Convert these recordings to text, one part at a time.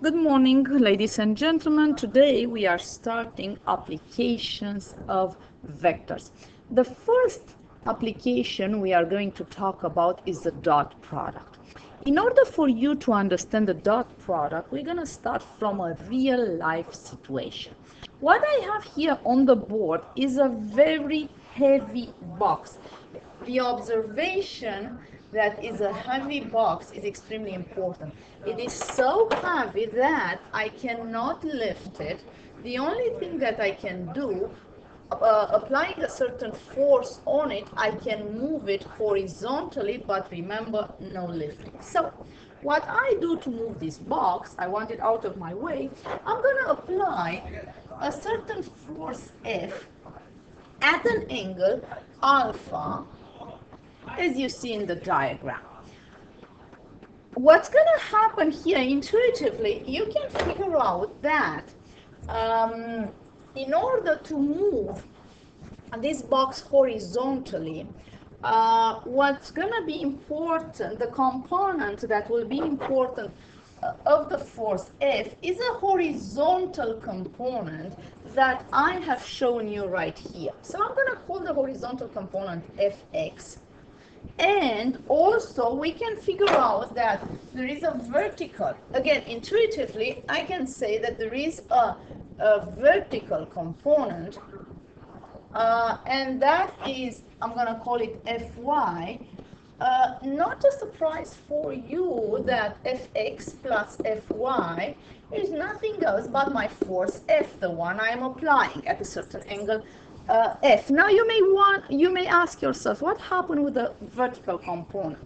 Good morning, ladies and gentlemen. Today we are starting applications of vectors. The first application we are going to talk about is the dot product. In order for you to understand the dot product, we're going to start from a real life situation. What I have here on the board is a very heavy box. The observation that is a heavy box is extremely important. It is so heavy that I cannot lift it. The only thing that I can do, applying a certain force on it, I can move it horizontally, but remember, no lifting. So what I do to move this box, I want it out of my way, I'm going to apply a certain force F at an angle alpha, as you see in the diagram. What's going to happen here intuitively, you can figure out that in order to move this box horizontally, what's going to be important, the component that will be important of the force F is a horizontal component that I have shown you right here. So I'm going to call the horizontal component Fx. And also we can figure out that there is a vertical, again intuitively I can say that there is a vertical component, and that is, I'm going to call it Fy. Not a surprise for you that Fx plus Fy is nothing else but my force F, the one I am applying at a certain angle F. Now you may ask yourself, what happened with the vertical component?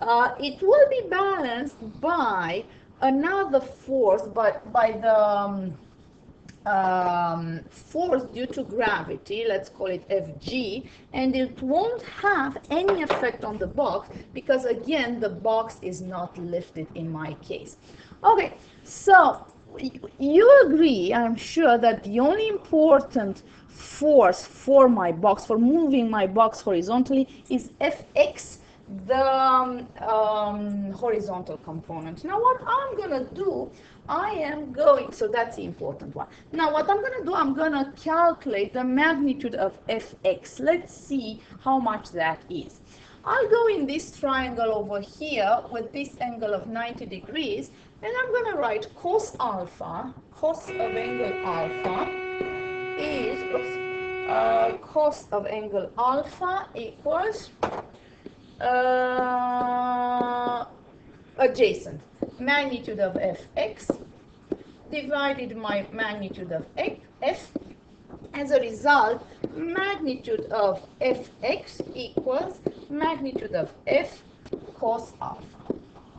It will be balanced by another force, but by the force due to gravity, let's call it Fg, and it won't have any effect on the box because again the box is not lifted in my case. Okay, so you agree, I'm sure, that the only important force for my box, for moving my box horizontally, is Fx, the horizontal component. Now what I'm going to do, so that's the important one. Now what I'm going to do, I'm going to calculate the magnitude of Fx. Let's see how much that is. I'll go in this triangle over here with this angle of 90 degrees, and I'm going to write cos alpha, cos of angle alpha is, cos of angle alpha equals adjacent magnitude of Fx divided by magnitude of F. As a result, magnitude of Fx equals magnitude of F cos alpha.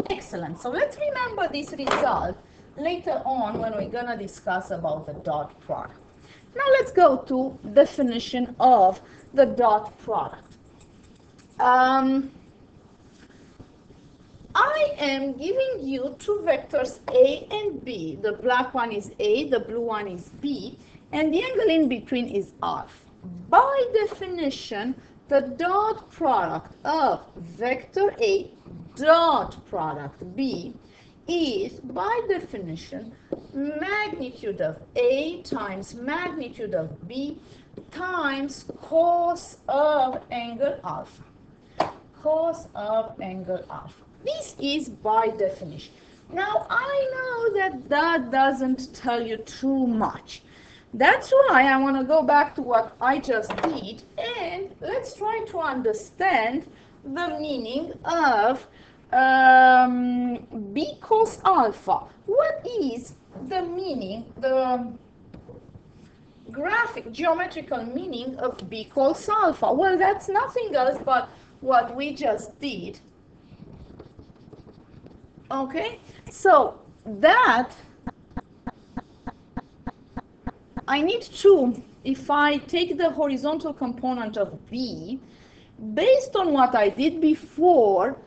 Excellent. So let's remember this result later on when we're going to discuss about the dot product. Now let's go to definition of the dot product. I am giving you two vectors A and B. The black one is A, the blue one is B, and the angle in between is alpha. By definition, the dot product of vector A dot product B is, by definition, magnitude of A times magnitude of B times cos of angle alpha. Cos of angle alpha. This is by definition. Now, I know that that doesn't tell you too much. That's why I want to go back to what I just did, and let's try to understand the meaning of B cos alpha. What is the meaning, the graphic, geometrical meaning of B cos alpha? Well, that's nothing else but what we just did. Okay, so that I need to, if I take the horizontal component of B, based on what I did before,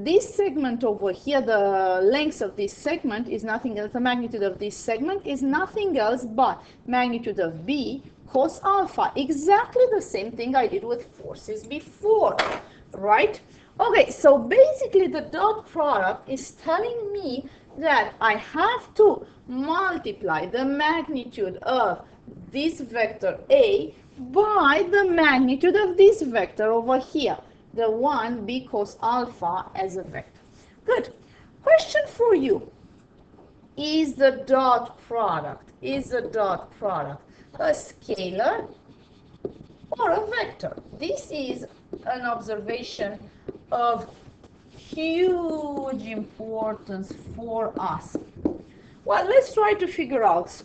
this segment over here, the length of this segment is nothing else, the magnitude of this segment is nothing else but magnitude of B cos alpha. Exactly the same thing I did with forces before, right? Okay, so basically the dot product is telling me that I have to multiply the magnitude of this vector A by the magnitude of this vector over here, the 1b cos alpha as a vector. Good. Question for you. Is the dot product a scalar or a vector? This is an observation of huge importance for us. Well, let's try to figure out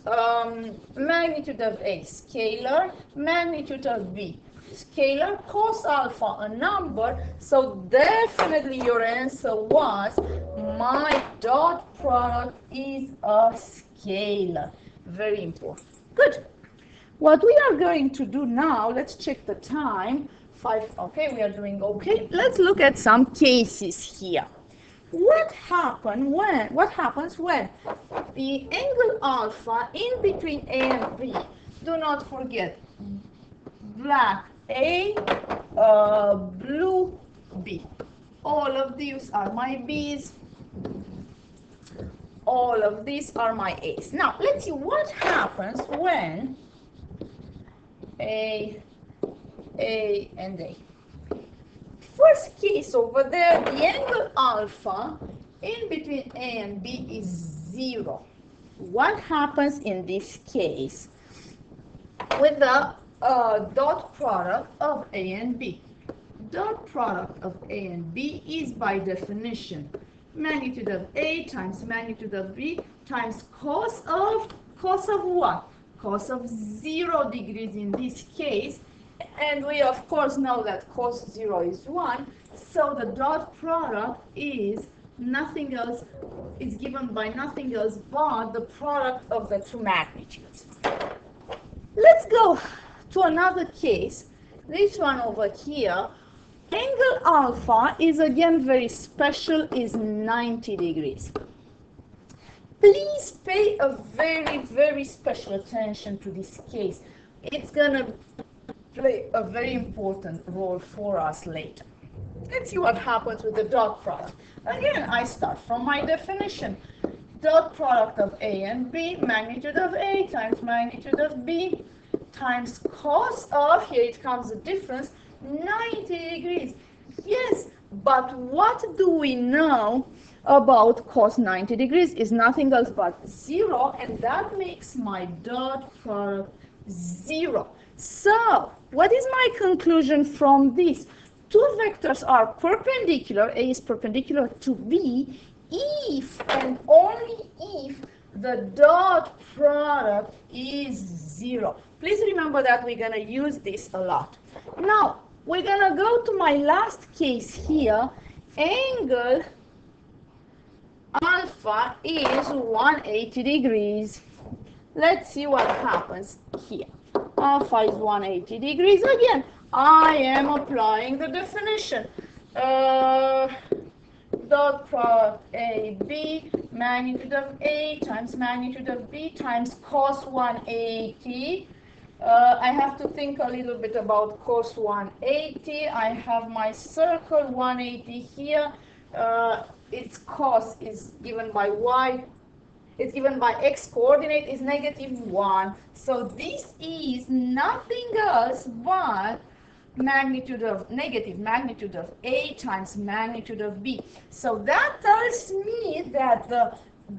magnitude of A, scalar, magnitude of B, scalar, cos alpha, a number, so definitely your answer was my dot product is a scalar. Very important. Good. What we are going to do now, let's check the time. 5, okay, we are doing okay. Let's look at some cases here. What happens when the angle alpha in between A and B, do not forget, black A, blue B. All of these are my B's. All of these are my A's. Now, let's see what happens when A, and A. First case over there, the angle alpha in between A and B is 0. What happens in this case with the dot product of A and B? Dot product of A and B is by definition magnitude of A times magnitude of B times cos of what? Cos of 0 degrees in this case. And we of course know that cos 0 is 1, so the dot product is nothing else, is given by nothing else but the product of the two magnitudes. Let's go to another case. This one over here, angle alpha is again very special, is 90 degrees. Please pay a very, very special attention to this case. It's gonna play a very important role for us later. Let's see what happens with the dot product. Again, I start from my definition. Dot product of A and B, magnitude of A times magnitude of B times cos of, here it comes the difference, 90 degrees. Yes, but what do we know about cos 90 degrees is nothing else but 0, and that makes my dot product 0. So, what is my conclusion from this? Two vectors are perpendicular, A is perpendicular to B, if and only if the dot product is 0. Please remember that we're going to use this a lot. Now, we're going to go to my last case here. Angle alpha is 180 degrees. Let's see what happens here. Alpha is 180 degrees. Again, I am applying the definition. Dot product AB, magnitude of A times magnitude of B times cos 180. I have to think a little bit about cos 180. I have my circle 180 here. Its cos is given by y. It's given by x coordinate is -1. So this is nothing else but magnitude of magnitude of A times magnitude of B. So that tells me that the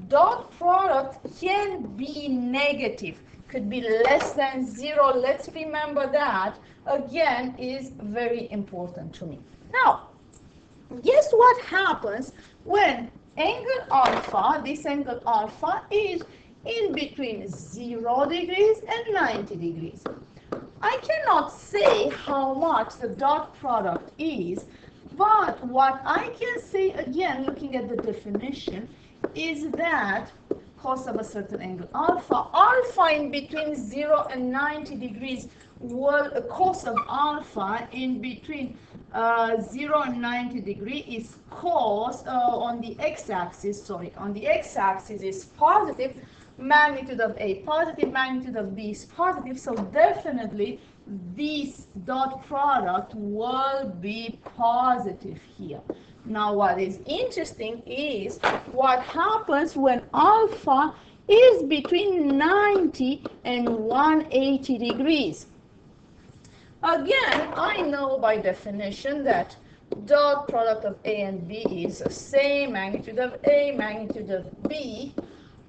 dot product can be negative, could be less than 0. Let's remember that. Again, is very important to me. Now, guess what happens when angle alpha, this angle alpha, is in between 0 degrees and 90 degrees. I cannot say how much the dot product is, but what I can say, again, looking at the definition, is that cos of a certain angle alpha, alpha in between 0 and 90 degrees, well, cos of alpha in between 0 and 90 degree is cos on the x-axis, on the x-axis is positive, magnitude of A positive, magnitude of B is positive, so definitely this dot product will be positive here. Now what is interesting is what happens when alpha is between 90 and 180 degrees. Again, I know by definition that dot product of A and B is the same magnitude of A, magnitude of B,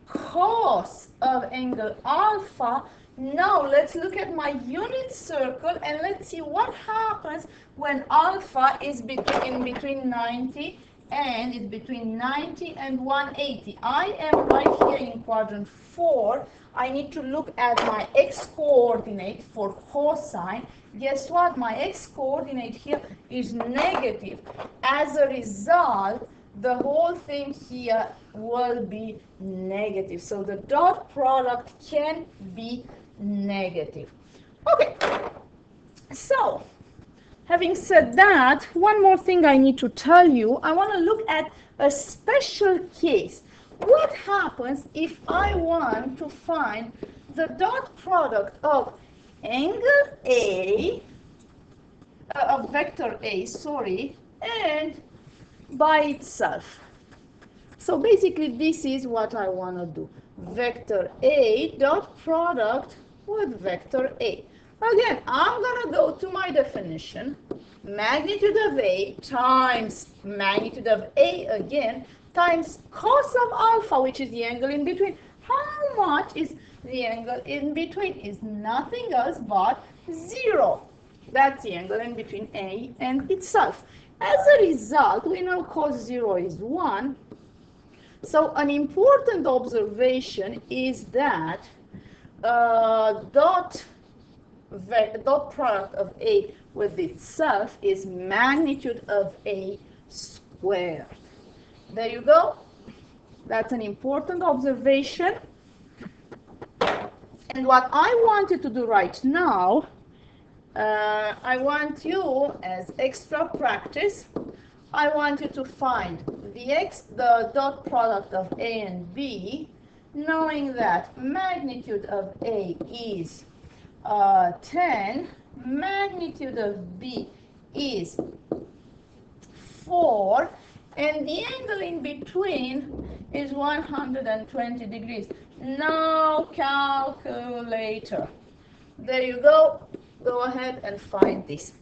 cos of angle alpha. Now let's look at my unit circle and let's see what happens when alpha is between 90 and it's between 90 and 180. I am right here in quadrant 4. I need to look at my x-coordinate for cosine. Guess what? My x-coordinate here is negative. As a result, the whole thing here will be negative. So the dot product can be negative. Okay, so having said that, one more thing I need to tell you. I want to look at a special case. What happens if I want to find the dot product of angle A, of vector A, sorry, and by itself? So basically this is what I want to do. Vector A dot product with vector A. Again, I'm going to go to my definition. Magnitude of A times magnitude of A again times cos of alpha, which is the angle in between. How much is the angle in between? Is nothing else but 0. That's the angle in between A and itself. As a result, we know cos 0 is 1. So an important observation is that dot product of A with itself is magnitude of A squared. There you go. That's an important observation. And what I wanted to do right now, I want you, as extra practice, I want you to find the dot product of A and B, knowing that magnitude of A is 10, magnitude of B is 4, and the angle in between is 120 degrees. Now calculator. There you go. Go ahead and find this.